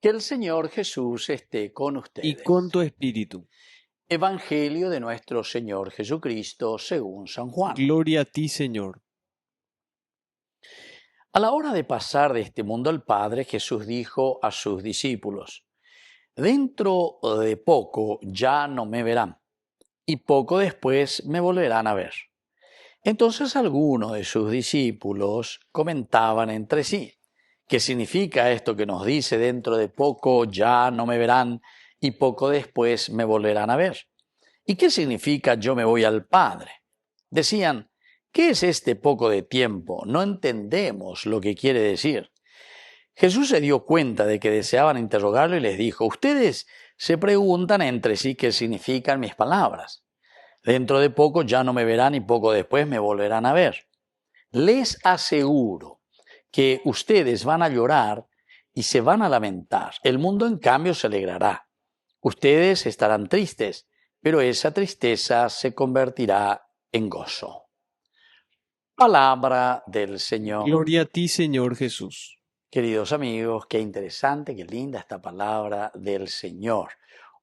Que el Señor Jesús esté con y ustedes. con tu espíritu. Evangelio de nuestro Señor Jesucristo según San Juan. Gloria a ti, Señor. A la hora de pasar de este mundo al Padre, Jesús dijo a sus discípulos: Dentro de poco ya no me verán, y poco después me volverán a ver. Entonces algunos de sus discípulos comentaban entre sí: ¿Qué significa esto que nos dice dentro de poco ya no me verán y poco después me volverán a ver? ¿Y qué significa yo me voy al Padre? Decían: ¿qué es este poco de tiempo? No entendemos lo que quiere decir. Jesús se dio cuenta de que deseaban interrogarlo y les dijo: ustedes se preguntan entre sí qué significan mis palabras. Dentro de poco ya no me verán y poco después me volverán a ver. Les aseguro que ustedes van a llorar y se van a lamentar. El mundo, en cambio, se alegrará. Ustedes estarán tristes, pero esa tristeza se convertirá en gozo. Palabra del Señor. Gloria a ti, Señor Jesús. Queridos amigos, qué interesante, qué linda esta palabra del Señor.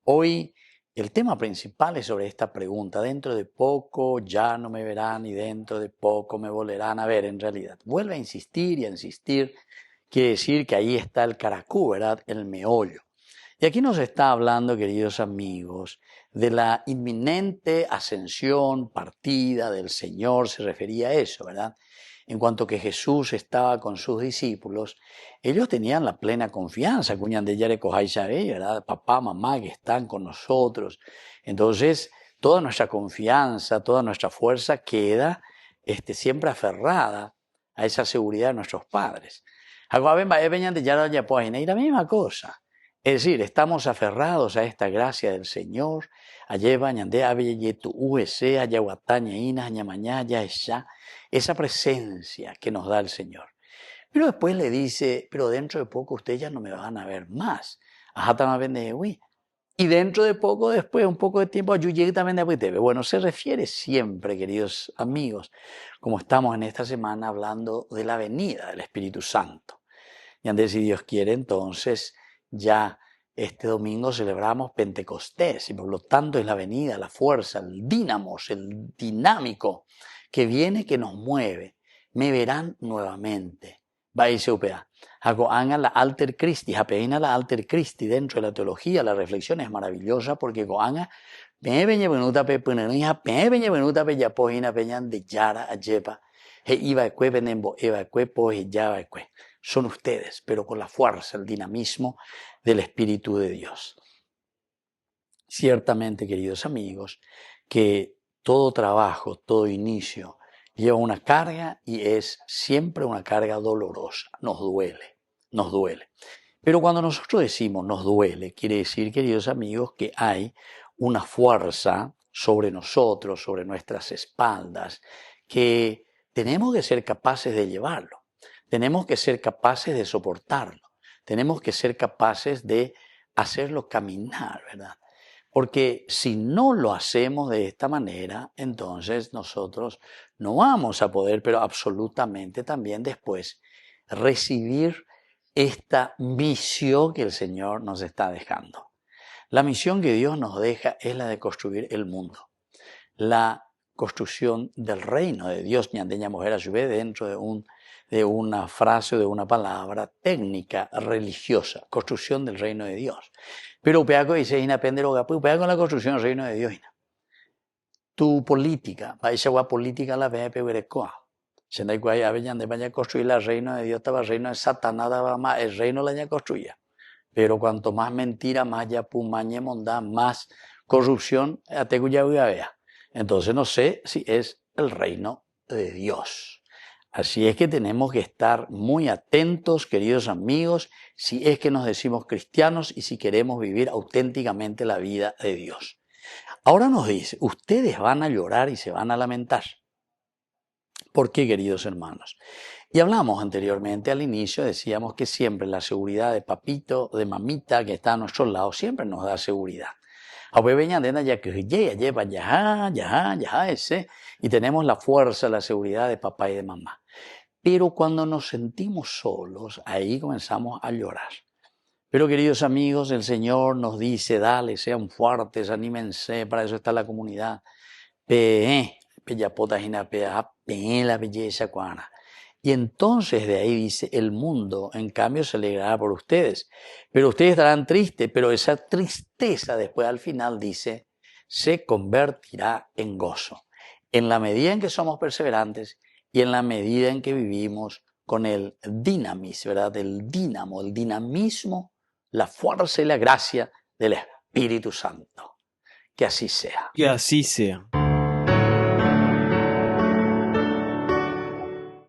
Hoy el tema principal es sobre esta pregunta: dentro de poco ya no me verán y dentro de poco me volverán a ver. En realidad, vuelve a insistir y a insistir, quiere decir que ahí está el caracú, ¿verdad? El meollo. Y aquí nos está hablando, queridos amigos, de la inminente ascensión, partida del Señor, se refería a eso, ¿verdad? En cuanto que Jesús estaba con sus discípulos, ellos tenían la plena confianza, cuñan de ¿verdad? Papá, mamá que están con nosotros. Entonces, toda nuestra confianza, toda nuestra fuerza queda siempre aferrada a esa seguridad de nuestros padres. Y la misma cosa. Es decir, estamos aferrados a esta gracia del Señor. Esa presencia que nos da el Señor. Pero después le dice: pero dentro de poco ustedes ya no me van a ver más. Y dentro de poco, después, un poco de tiempo, bueno, se refiere siempre, queridos amigos, como estamos en esta semana hablando de la venida del Espíritu Santo. Y antes, si Dios quiere, entonces ya este domingo celebramos Pentecostés y por lo tanto es la venida, la fuerza, el dínamos, el dinámico que viene, que nos mueve. Me verán nuevamente. Haga la alter Christi, apeina la alter Christi dentro de la teología. La reflexión es maravillosa porque goanga me veña venuta pe punanija, me veña venuta pe yapoina peñan de yara a yepa, he iba ekue penembo, eva ekue po he yaba ekue. Son ustedes, pero con la fuerza, el dinamismo del Espíritu de Dios. Ciertamente, queridos amigos, que todo trabajo, todo inicio lleva una carga y es siempre una carga dolorosa, nos duele, nos duele. Pero cuando nosotros decimos nos duele, quiere decir, queridos amigos, que hay una fuerza sobre nosotros, sobre nuestras espaldas, que tenemos que ser capaces de llevarlo. Tenemos que ser capaces de soportarlo. Tenemos que ser capaces de hacerlo caminar, ¿verdad? Porque si no lo hacemos de esta manera, entonces nosotros no vamos a poder, pero absolutamente también después, recibir esta misión que el Señor nos está dejando. La misión que Dios nos deja es la de construir el mundo. La construcción del reino de Dios, dentro de una frase o de una palabra técnica religiosa, construcción del reino de Dios. Pero upeaco dice, upeaco con la construcción del reino de Dios. Tu política, esa política la ve peguerecoa. Si no hay de vaya a construir el reino de Dios, estaba el reino de Satanás, más el reino la ya construía. Pero cuanto más mentira, más ya pumañe mondá, más corrupción, ya vea. Entonces no sé si es el reino de Dios. Así es que tenemos que estar muy atentos, queridos amigos, si es que nos decimos cristianos y si queremos vivir auténticamente la vida de Dios. Ahora nos dice, ustedes van a llorar y se van a lamentar. ¿Por qué, queridos hermanos? Y hablamos anteriormente, al inicio, decíamos que siempre la seguridad de papito, de mamita que está a nuestro lado, siempre nos da seguridad. Y tenemos la fuerza, la seguridad de papá y de mamá. Pero cuando nos sentimos solos, ahí comenzamos a llorar. Pero queridos amigos, el Señor nos dice, dale, sean fuertes, anímense, para eso está la comunidad. La belleza cuana. Y entonces de ahí dice, el mundo en cambio se alegrará por ustedes, pero ustedes estarán tristes, pero esa tristeza después al final dice, se convertirá en gozo, en la medida en que somos perseverantes y en la medida en que vivimos con el dinamis, ¿verdad? El dínamo, el dinamismo, la fuerza y la gracia del Espíritu Santo. Que así sea. Que así sea.